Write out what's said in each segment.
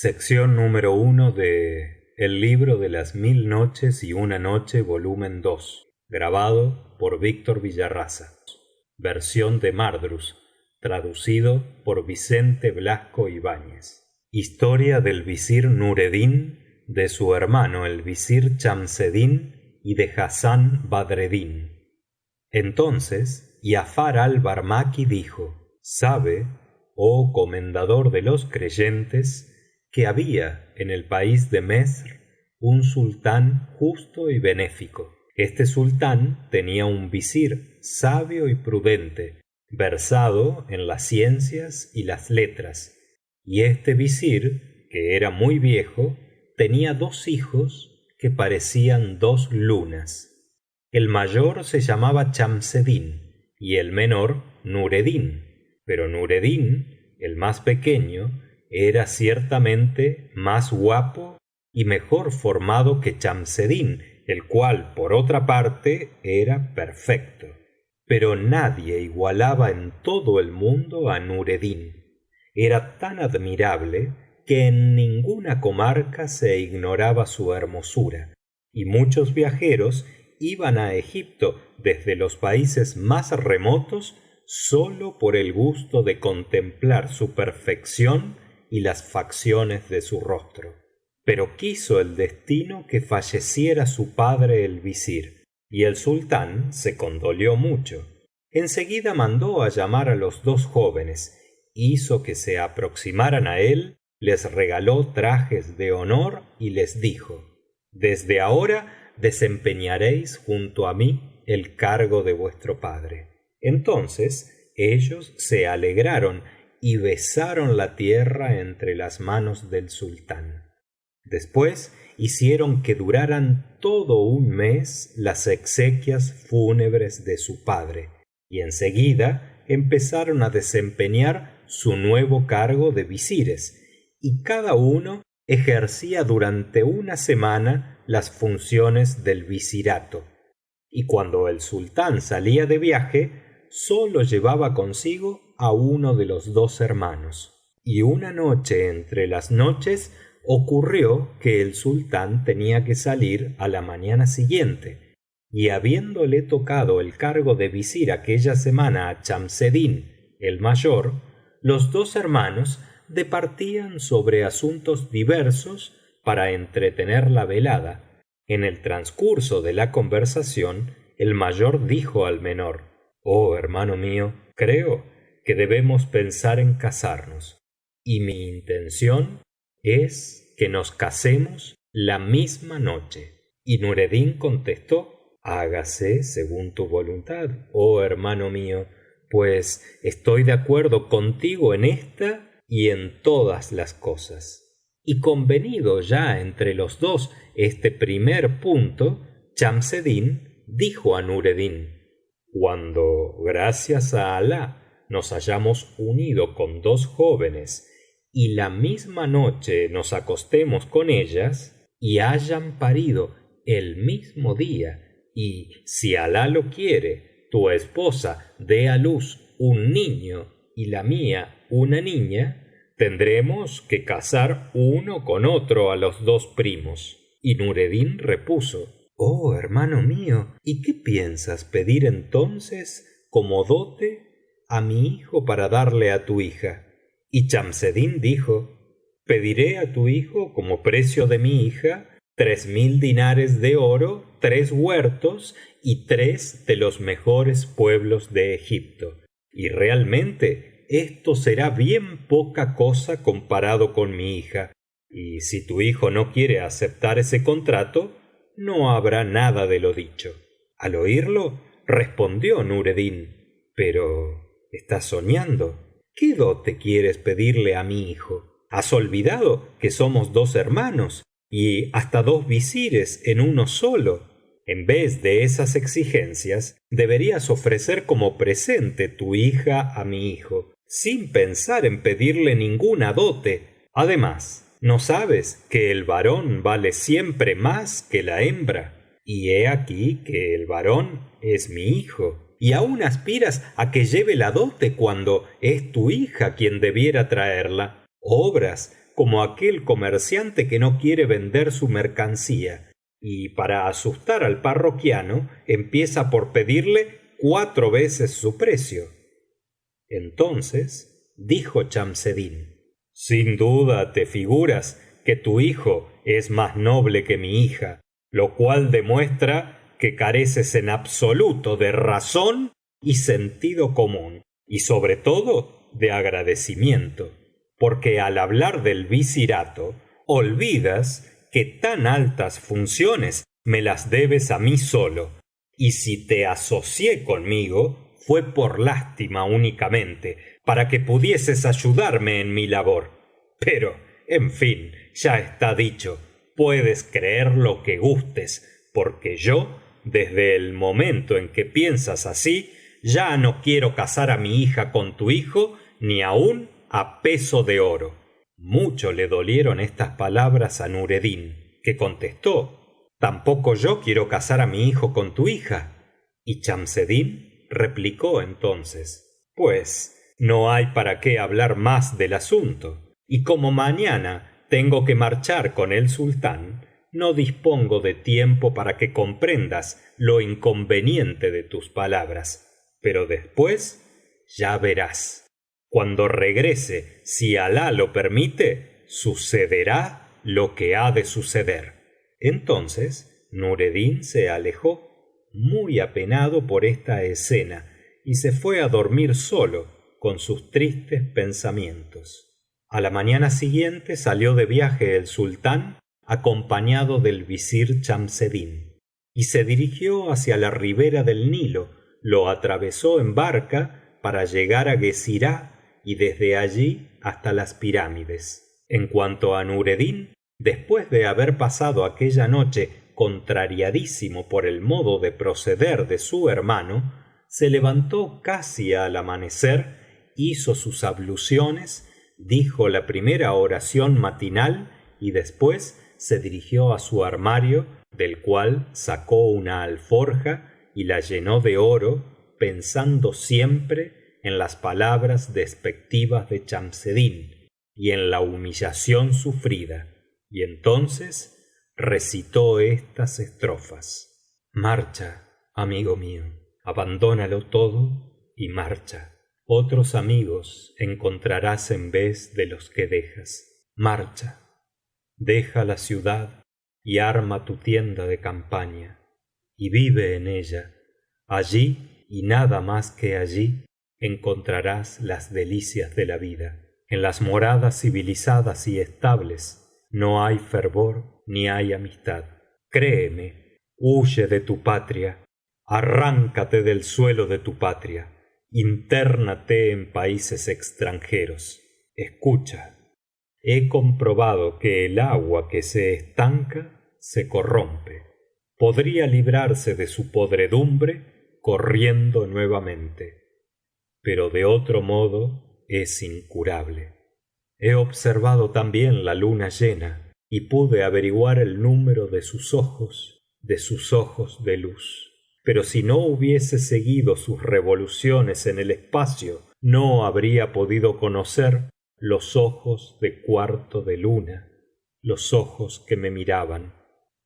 de El libro de las mil noches y una noche, volumen 2, grabado por Víctor Villarraza. Versión de Mardrus, traducido por Vicente Blasco Ibáñez. Historia del visir Nureddin, de su hermano el visir Chamseddin y de Hassán Badreddin. Entonces Giafar al-Barmaki dijo: Sabe, oh comendador de los creyentes, que había en el país de Mesr un sultán justo y benéfico. Este sultán tenía un visir sabio y prudente, versado en las ciencias y las letras, y este visir, que era muy viejo, tenía dos hijos que parecían dos lunas. El mayor se llamaba Chamseddin y el menor Nureddin, pero Nureddin, el más pequeño, era ciertamente más guapo y mejor formado que Chamseddin, el cual, por otra parte, era perfecto. Pero nadie igualaba en todo el mundo a Nureddin. Era tan admirable que en ninguna comarca se ignoraba su hermosura, y muchos viajeros iban a Egipto desde los países más remotos sólo por el gusto de contemplar su perfección y las facciones de su rostro. Pero quiso el destino que falleciera su padre el visir, y el sultán se condolió mucho. Enseguida mandó a llamar a los dos jóvenes, hizo que se aproximaran a él, les regaló trajes de honor y les dijo: desde ahora desempeñaréis junto a mí el cargo de vuestro padre. Entonces ellos se alegraron y besaron la tierra entre las manos del sultán. Después hicieron que duraran todo un mes las exequias fúnebres de su padre, y en seguida empezaron a desempeñar su nuevo cargo de visires, y cada uno ejercía durante una semana las funciones del visirato. Y cuando el sultán salía de viaje, sólo llevaba consigo a uno de los dos hermanos. Y una noche entre las noches ocurrió que el sultán tenía que salir a la mañana siguiente, y habiéndole tocado el cargo de visir aquella semana a Chamseddin el mayor, los dos hermanos departían sobre asuntos diversos para entretener la velada. En el transcurso de la conversación el mayor dijo al menor: oh hermano mío, creo que debemos pensar en casarnos, y mi intención es que nos casemos la misma noche. Y Nureddin contestó: hágase según tu voluntad, oh hermano mío, pues estoy de acuerdo contigo en esta y en todas las cosas. Y convenido ya entre los dos este primer punto, Chamseddin dijo a Nureddin: cuando, gracias a Alah, nos hayamos unido con dos jóvenes y la misma noche nos acostemos con ellas y hayan parido el mismo día, y si Alah lo quiere, tu esposa dé a luz un niño y la mía una niña, tendremos que casar uno con otro a los dos primos. Y Nureddin repuso: oh hermano mío, ¿y qué piensas pedir entonces como dote a mi hijo para darle a tu hija? Y Chamseddin dijo: pediré a tu hijo como precio de mi hija 3000 dinares de oro, 3 huertos y 3 de los mejores pueblos de Egipto. Y realmente esto será bien poca cosa comparado con mi hija, y si tu hijo no quiere aceptar ese contrato, no habrá nada de lo dicho. Al oírlo, respondió Nureddin: pero estás soñando. ¿Qué dote quieres pedirle a mi hijo? ¿Has olvidado que somos dos hermanos y hasta dos visires en uno solo? En vez de esas exigencias, deberías ofrecer como presente tu hija a mi hijo, sin pensar en pedirle ninguna dote. Además, ¿no sabes que el varón vale siempre más que la hembra? Y he aquí que el varón es mi hijo, y aún aspiras a que lleve la dote cuando es tu hija quien debiera traerla. Obras como aquel comerciante que no quiere vender su mercancía y para asustar al parroquiano empieza por pedirle 4 veces su precio. Entonces dijo Chamseddin: sin duda te figuras que tu hijo es más noble que mi hija, lo cual demuestra que careces en absoluto de razón y sentido común, y sobre todo de agradecimiento, porque al hablar del visirato olvidas que tan altas funciones me las debes a mí solo, y si te asocié conmigo fué por lástima únicamente, para que pudieses ayudarme en mi labor. Pero, en fin, ya está dicho, puedes creer lo que gustes, porque yo, desde el momento en que piensas así, ya no quiero casar a mi hija con tu hijo, ni aun a peso de oro. Mucho le dolieron estas palabras a Nureddin, que contestó: tampoco yo quiero casar a mi hijo con tu hija. Y Chamseddin replicó entonces: pues no hay para qué hablar más del asunto, y como mañana tengo que marchar con el sultán, no dispongo de tiempo para que comprendas lo inconveniente de tus palabras, pero después ya verás. Cuando regrese, si Alah lo permite, sucederá lo que ha de suceder. Entonces Nureddin se alejó, muy apenado por esta escena, y se fué a dormir solo con sus tristes pensamientos. A la mañana siguiente salió de viaje el sultán acompañado del visir Chamseddin, y se dirigió hacia la ribera del Nilo, lo atravesó en barca para llegar a Guesirah y desde allí hasta las pirámides. En cuanto a Nureddin, después de haber pasado aquella noche contrariadísimo por el modo de proceder de su hermano, se levantó casi al amanecer, hizo sus abluciones, dijo la primera oración matinal y después se dirigió a su armario, del cual sacó una alforja y la llenó de oro, pensando siempre en las palabras despectivas de Chamseddin y en la humillación sufrida, y entonces recitó estas estrofas: marcha, amigo mío, abandónalo todo y marcha. Otros amigos encontrarás en vez de los que dejas. Marcha, deja la ciudad y arma tu tienda de campaña, y vive en ella. Allí, y nada más que allí, encontrarás las delicias de la vida. En las moradas civilizadas y estables no hay fervor ni hay amistad. Créeme, huye de tu patria, arráncate del suelo de tu patria, intérnate en países extranjeros. Escucha, he comprobado que el agua que se estanca se corrompe. Podría librarse de su podredumbre corriendo nuevamente, pero de otro modo es incurable. He observado también la luna llena y pude averiguar el número de sus ojos de luz. Pero si no hubiese seguido sus revoluciones en el espacio, no habría podido conocer los ojos de cuarto de luna, los ojos que me miraban.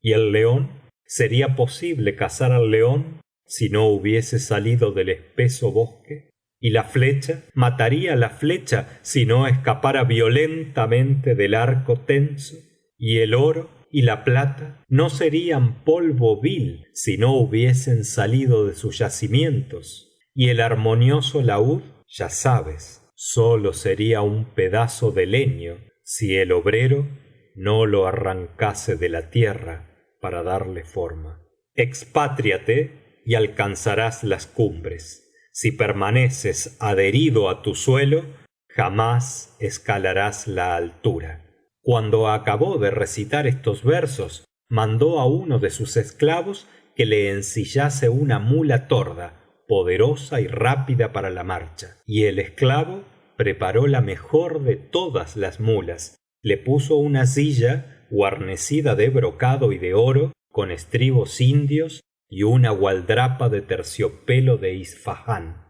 ¿Y el león? ¿Sería posible cazar al león si no hubiese salido del espeso bosque? ¿Y la flecha? ¿Mataría la flecha si no escapara violentamente del arco tenso? ¿Y el oro y la plata no serían polvo vil si no hubiesen salido de sus yacimientos? ¿Y el armonioso laúd? Ya sabes, sólo sería un pedazo de leño si el obrero no lo arrancase de la tierra para darle forma. Expátriate y alcanzarás las cumbres. Si permaneces adherido a tu suelo, jamás escalarás la altura. Cuando acabó de recitar estos versos, mandó a uno de sus esclavos que le ensillase una mula torda, poderosa y rápida para la marcha, y el esclavo preparó la mejor de todas las mulas, le puso una silla guarnecida de brocado y de oro, con estribos indios y una gualdrapa de terciopelo de Isfahán,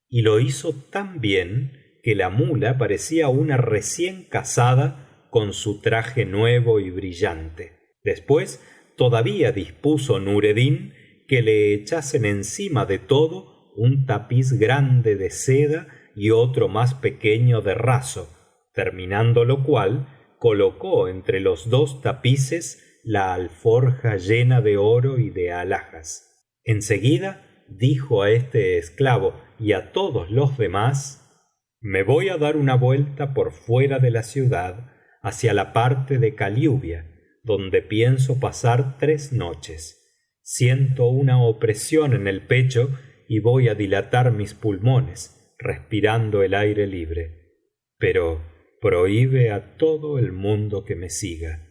y lo hizo tan bien que la mula parecía una recién casada con su traje nuevo y brillante. Después todavía dispuso Nureddin que le echasen encima de todo un tapiz grande de seda y otro más pequeño de raso, terminando lo cual colocó entre los dos tapices la alforja llena de oro y de alhajas. En seguida dijo a este esclavo y a todos los demás: me voy á dar una vuelta por fuera de la ciudad hacia la parte de Kaliubia, donde pienso pasar 3 noches. Siento una opresión en el pecho y voy á dilatar mis pulmones respirando el aire libre, pero prohíbe a todo el mundo que me siga.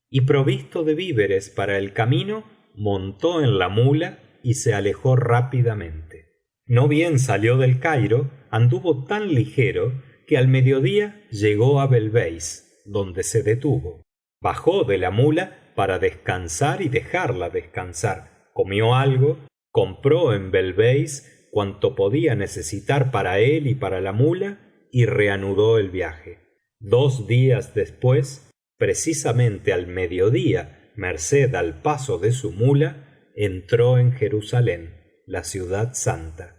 Y provisto de víveres para el camino, montó en la mula y se alejó rápidamente. No bien salió del Cairo, anduvo tan ligero que al mediodía llegó a Belbeis, donde se detuvo. Bajó de la mula para descansar y dejarla descansar, comió algo, compró en Belbeis cuanto podía necesitar para él y para la mula y reanudó el viaje. 2 días después, precisamente al mediodía, merced al paso de su mula, entró en Jerusalén, la ciudad santa.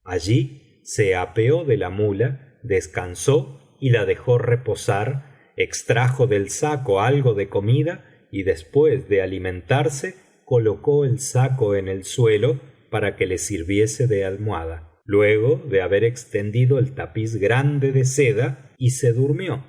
Allí se apeó de la mula, descansó y la dejó reposar, extrajo del saco algo de comida y después de alimentarse colocó el saco en el suelo para que le sirviese de almohada, luego de haber extendido el tapiz grande de seda, y se durmió,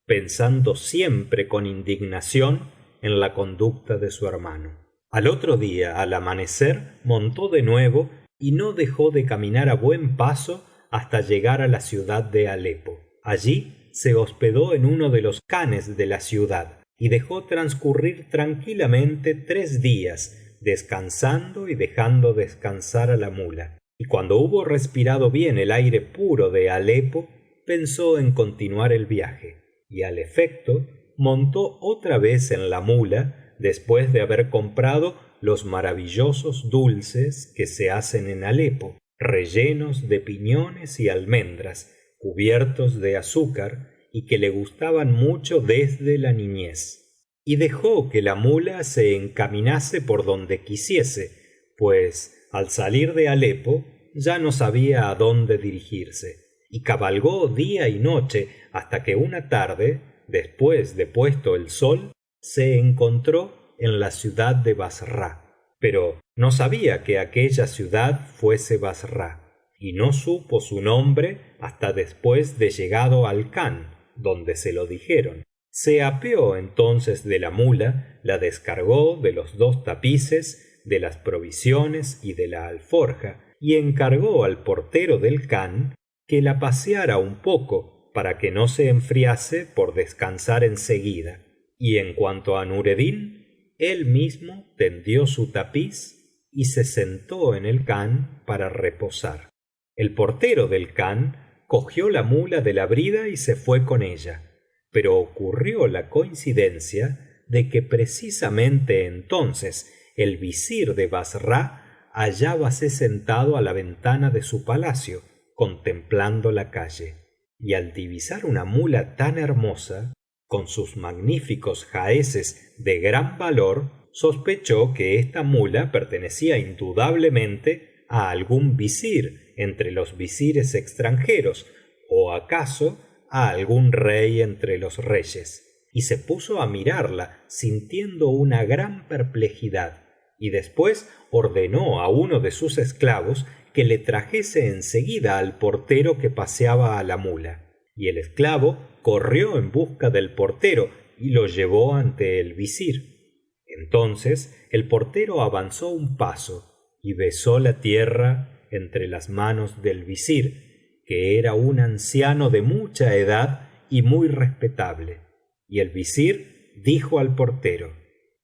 pensando siempre con indignación en la conducta de su hermano. Al otro día, al amanecer, montó de nuevo y no dejó de caminar a buen paso hasta llegar a la ciudad de Alepo. Allí se hospedó en uno de los khanes de la ciudad y dejó transcurrir tranquilamente 3 días, descansando y dejando descansar a la mula. Y cuando hubo respirado bien el aire puro de Alepo, pensó en continuar el viaje, y al efecto montó otra vez en la mula después de haber comprado los maravillosos dulces que se hacen en Alepo, rellenos de piñones y almendras, cubiertos de azúcar, y que le gustaban mucho desde la niñez. Y dejó que la mula se encaminase por donde quisiese, pues al salir de Alepo ya no sabía a dónde dirigirse, y cabalgó día y noche hasta que una tarde, después de puesto el sol, se encontró en la ciudad de Bassra, pero no sabía que aquella ciudad fuese Bassra, y no supo su nombre hasta después de llegado al khan, donde se lo dijeron. Se apeó entonces de la mula, la descargó de los 2 tapices, de las provisiones y de la alforja, y encargó al portero del khan que la paseara un poco para que no se enfriase por descansar en seguida. Y en cuanto a Nureddin, él mismo tendió su tapiz y se sentó en el khan para reposar. El portero del khan cogió la mula de la brida y se fue con ella, pero ocurrió la coincidencia de que precisamente entonces el visir de Bassra hallábase sentado a la ventana de su palacio contemplando la calle, y al divisar una mula tan hermosa, con sus magníficos jaeces de gran valor, sospechó que esta mula pertenecía indudablemente a algún visir entre los visires extranjeros, o acaso a algún rey entre los reyes, y se puso a mirarla sintiendo una gran perplejidad, y después ordenó a uno de sus esclavos que le trajese en seguida al portero que paseaba a la mula, y el esclavo corrió en busca del portero y lo llevó ante el visir. Entonces el portero avanzó un paso y besó la tierra entre las manos del visir, que era un anciano de mucha edad y muy respetable, y el visir dijo al portero: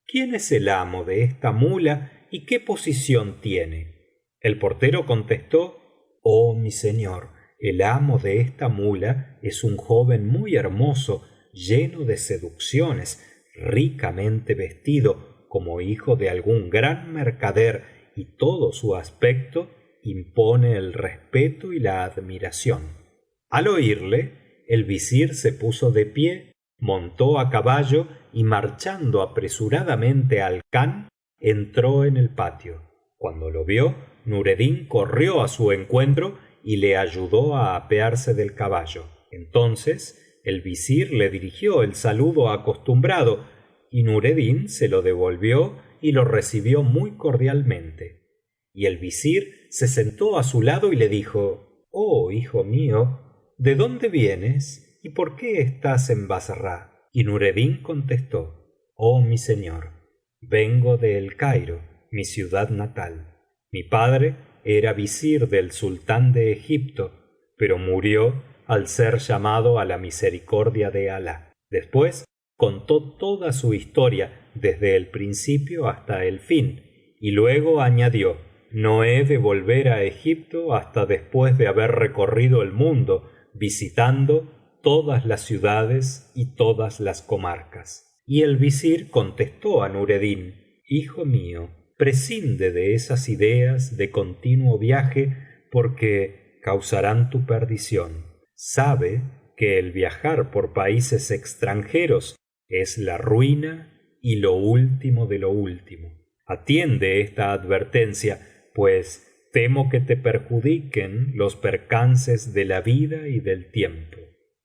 ¿Quién es el amo de esta mula y qué posición tiene? El portero contestó: Oh mi señor, el amo de esta mula es un joven muy hermoso, lleno de seducciones, ricamente vestido como hijo de algún gran mercader, y todo su aspecto impone el respeto y la admiración. Al oírle, el visir se puso de pie montó a caballo y marchando apresuradamente al khan entró en el patio. Cuando lo vio, Nureddin corrió a su encuentro y le ayudó a apearse del caballo. Entonces el visir le dirigió el saludo acostumbrado y Nureddin se lo devolvió y lo recibió muy cordialmente. Y el visir se sentó a su lado y le dijo: oh hijo mío, ¿de dónde vienes y por qué estás en Bassra? Y Nureddin contestó: oh mi señor, vengo de El Cairo, mi ciudad natal. Mi padre era visir del sultán de Egipto, pero murió al ser llamado a la misericordia de Alah. Después contó toda su historia desde el principio hasta el fin y luego añadió: no he de volver a Egipto hasta después de haber recorrido el mundo visitando todas las ciudades y todas las comarcas. Y el visir contestó á Nureddin: hijo mío, prescinde de esas ideas de continuo viaje porque causarán tu perdición. Sabe que el viajar por países extranjeros es la ruina y lo último de lo último. Atiende esta advertencia, pues temo que te perjudiquen los percances de la vida y del tiempo.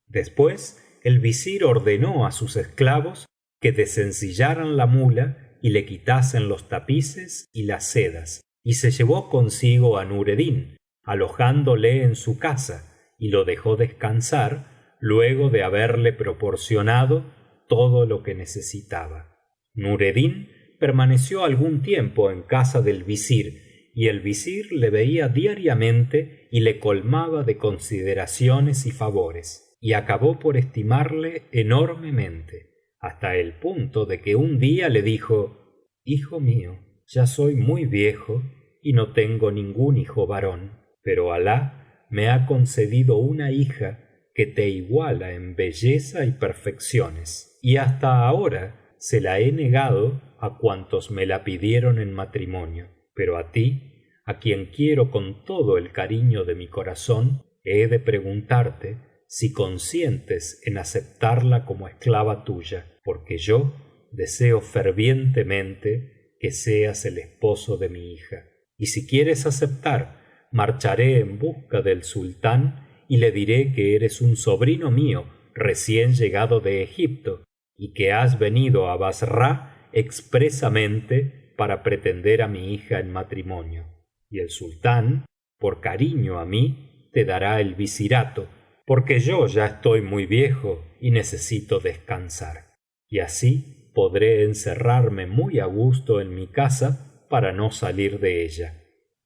Después el visir ordenó á sus esclavos que desencillaran la mula y le quitasen los tapices y las sedas, y se llevó consigo á Nureddin, alojándole en su casa, y lo dejó descansar luego de haberle proporcionado todo lo que necesitaba. Nureddin permaneció algún tiempo en casa del visir y el visir le veía diariamente y le colmaba de consideraciones y favores, y acabó por estimarle enormemente, hasta el punto de que un día le dijo: hijo mío, ya soy muy viejo y no tengo ningún hijo varón, pero Alah me ha concedido una hija que te iguala en belleza y perfecciones, y hasta ahora se la he negado a cuantos me la pidieron en matrimonio, pero a ti, a quien quiero con todo el cariño de mi corazón, he de preguntarte si consientes en aceptarla como esclava tuya, porque yo deseo fervientemente que seas el esposo de mi hija. Y si quieres aceptar, marcharé en busca del sultán y le diré que eres un sobrino mío recién llegado de Egipto y que has venido á Bassra expresamente para pretender á mi hija en matrimonio. Y el sultán, por cariño á mí, te dará el visirato, porque yo ya estoy muy viejo y necesito descansar. Y así podré encerrarme muy á gusto en mi casa para no salir de ella.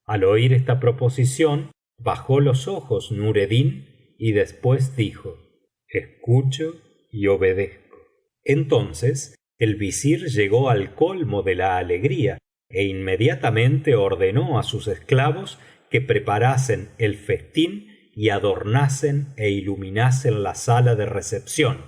Al oír esta proposición, bajó los ojos Nureddin y después dijo: escucho y obedezco. Entonces el visir llegó al colmo de la alegría e inmediatamente ordenó á sus esclavos que preparasen el festín y adornasen e iluminasen la sala de recepción,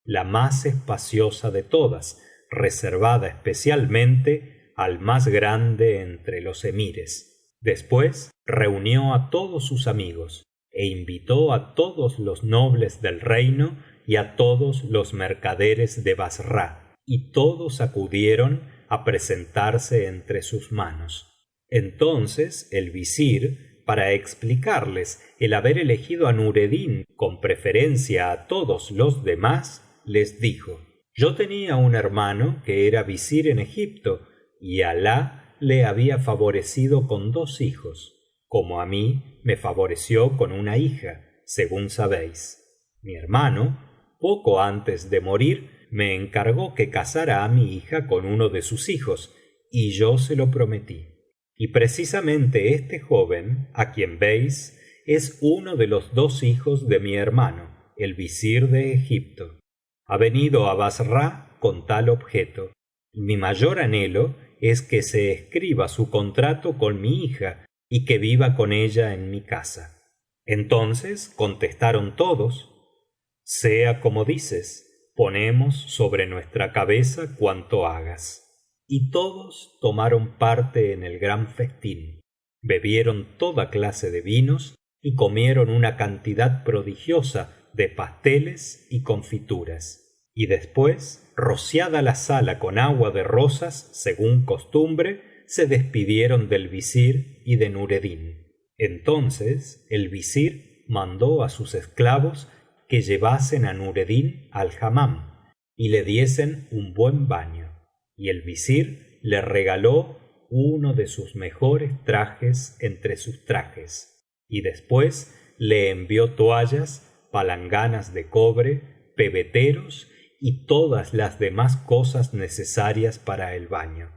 la más espaciosa de todas, reservada especialmente al más grande entre los emires. Después reunió á todos sus amigos e invitó á todos los nobles del reino y á todos los mercaderes de Bassra, y todos acudieron á presentarse entre sus manos. Entonces el visir, para explicarles el haber elegido á Nureddin con preferencia á todos los demás, les dijo: yo tenía un hermano que era visir en Egipto y Alah le había favorecido con 2 hijos, como á mí me favoreció con una hija, según sabéis. Mi hermano, poco antes de morir, me encargó que casara á mi hija con uno de sus hijos, y yo se lo prometí. Y precisamente este joven, á quien veis, es uno de los 2 hijos de mi hermano, el visir de Egipto. Ha venido á Bassra con tal objeto, y mi mayor anhelo es que se escriba su contrato con mi hija y que viva con ella en mi casa. Entonces contestaron todos: sea como dices, ponemos sobre nuestra cabeza cuanto hagas. Y todos tomaron parte en el gran festín, bebieron toda clase de vinos y comieron una cantidad prodigiosa de pasteles y confituras. y después, rociada la sala con agua de rosas según costumbre, se despidieron del visir y de Nureddin. Entonces el visir mandó á sus esclavos que llevasen á Nureddin al hammam y le diesen un buen baño, y el visir le regaló uno de sus mejores trajes entre sus trajes, y después le envió toallas, palanganas de cobre, pebeteros y todas las demás cosas necesarias para el baño.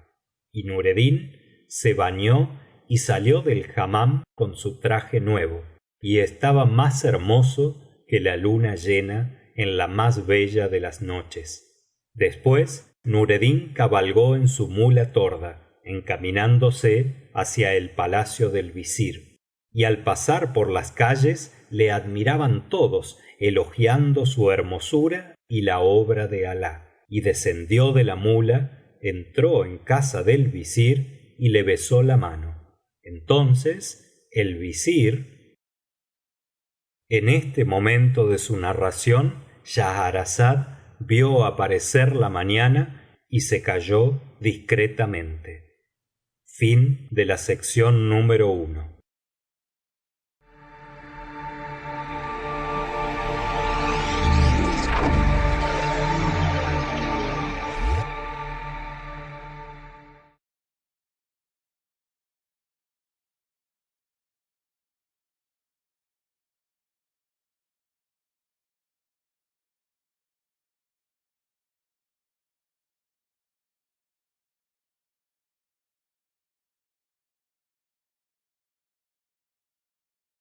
Y Nureddin se bañó y salió del hammam con su traje nuevo, y estaba más hermoso que la luna llena en la más bella de las noches. Después Nureddin cabalgó en su muía torda, encaminándose hacia el palacio del visir, y al pasar por las calles le admiraban todos, elogiando su hermosura y la obra de Alah. Y descendió de la muía, entró en casa del visir y le besó la mano. Entonces el visir, en este momento de su narración, Schahrazada vio aparecer la mañana y se calló discretamente. Fin de la sección número 1.